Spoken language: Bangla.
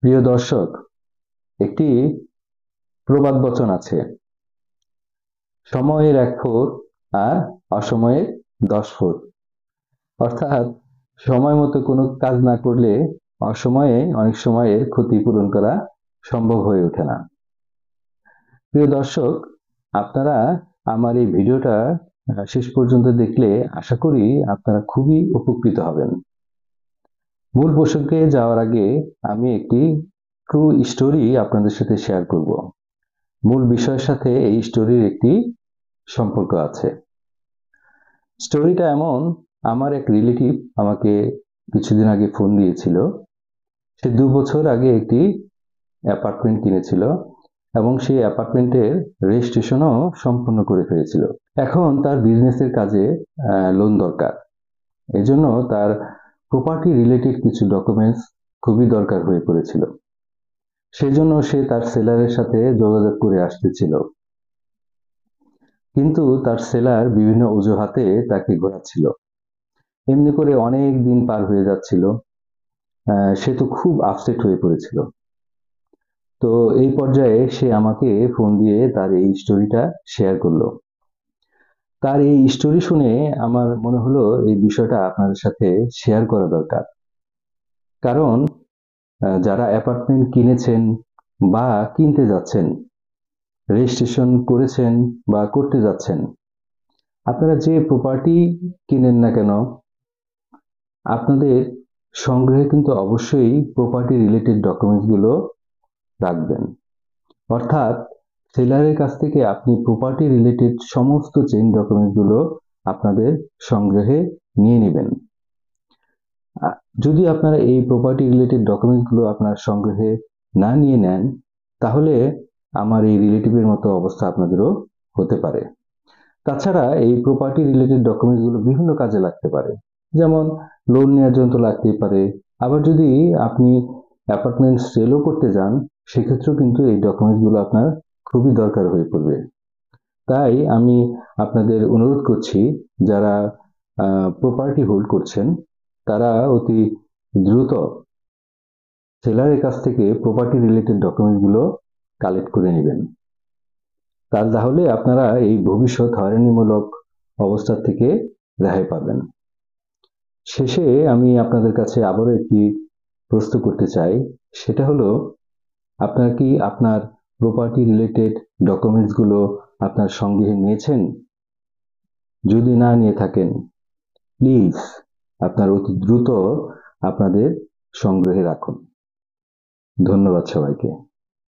প্রিয় দর্শক, একটি প্রবাদ বচন আছে, সময়ের 1 ফুট আর অসময়ের 10 ফুট। অর্থাৎ সময় মতো কোনো কাজ না করলে অসময়ে অনেক সময়ের ক্ষতি পূরণ করা সম্ভব হয়ে ওঠে না। প্রিয় দর্শক, আপনারা আমার এই ভিডিওটা শেষ পর্যন্ত দেখলে আশা করি আপনারা খুবই উপকৃত হবেন। মূল প্রসঙ্গে যাওয়ার আগে আমি একটি ট্রু স্টোরি আপনাদের সাথে শেয়ার করব। মূল বিষয়ের সাথে এই স্টোরির একটি সম্পর্ক আছে। স্টোরিটা এমন, আমার এক রিলেটিভ আমাকে কিছুদিন আগে ফোন দিয়েছিল। সে 2 বছর আগে একটি অ্যাপার্টমেন্ট কিনেছিল এবং সেই অ্যাপার্টমেন্টের রেজিস্ট্রেশনও সম্পন্ন করে ফেলেছিল। এখন তার বিজনেসের কাজে লোন দরকার। এজন্য তার প্রপার্টি রিলেটেড কিছু ডকুমেন্টস খুবই দরকার হয়ে পড়েছিল। সেজন্য সে তার সেলারের সাথে যোগাযোগ করে আসতেছিল, কিন্তু তার সেলার বিভিন্ন অজুহাতে তাকে ঘোরাচ্ছিল। এমনি করে অনেক দিন পার হয়ে যাচ্ছিল। সে তো খুব আপসেট হয়ে পড়েছিল। তো এই পর্যায়ে সে আমাকে ফোন দিয়ে তার এই স্টোরিটা শেয়ার করলো। তার এই স্টোরি শুনে আমার মনে হলো এই বিষয়টা আপনাদের সাথে শেয়ার করা দরকার। কারণ যারা অ্যাপার্টমেন্ট কিনেছেন বা কিনতে যাচ্ছেন, রেজিস্ট্রেশন করেছেন বা করতে যাচ্ছেন, আপনারা যে প্রপার্টি কিনেন না কেন, আপনাদের সংগ্রহে কিন্তু অবশ্যই প্রপার্টি রিলেটেড ডকুমেন্টসগুলো রাখবেন। অর্থাৎ সেলারের কাছ থেকে আপনি প্রপার্টি রিলেটেড সমস্ত চেইন ডকুমেন্টসগুলো আপনাদের সংগ্রহে নিয়ে নেবেন। যদি আপনারা এই প্রপার্টি রিলেটেড ডকুমেন্টসগুলো আপনার সংগ্রহে না নিয়ে নেন, তাহলে আমার এই রিলেটিভের মতো অবস্থা আপনাদেরও হতে পারে। তাছাড়া এই প্রপার্টি রিলেটেড ডকুমেন্টসগুলো বিভিন্ন কাজে লাগতে পারে। যেমন লোন নেওয়ার জন্য তো লাগতেই পারে। আবার যদি আপনি অ্যাপার্টমেন্ট সেলও করতে যান, সেক্ষেত্রেও কিন্তু এই ডকুমেন্টসগুলো আপনার খুবই দরকার হয়ে পড়বে। তাই আমি আপনাদের অনুরোধ করছি, যারা প্রপার্টি হোল্ড করছেন, তারা অতি দ্রুত সেলারের কাছ থেকে প্রপার্টি রিলেটেড ডকুমেন্টসগুলো কালেক্ট করে নেবেন। তাহলে আপনারা এই ভবিষ্যৎ হয়রানিমূলক অবস্থা থেকে রেহাই পাবেন। শেষে আমি আপনাদের কাছে আবারও একটি প্রশ্ন করতে চাই, সেটা হলো, আপনারা কি আপনার প্রপার্টি রিলেটেড ডকুমেন্টসগুলো আপনার সংগ্রহে নিয়েছেন? যদি না নিয়ে থাকেন, প্লিজ আপনার অতি দ্রুত আপনাদের সংগ্রহে রাখুন। ধন্যবাদ সবাইকে।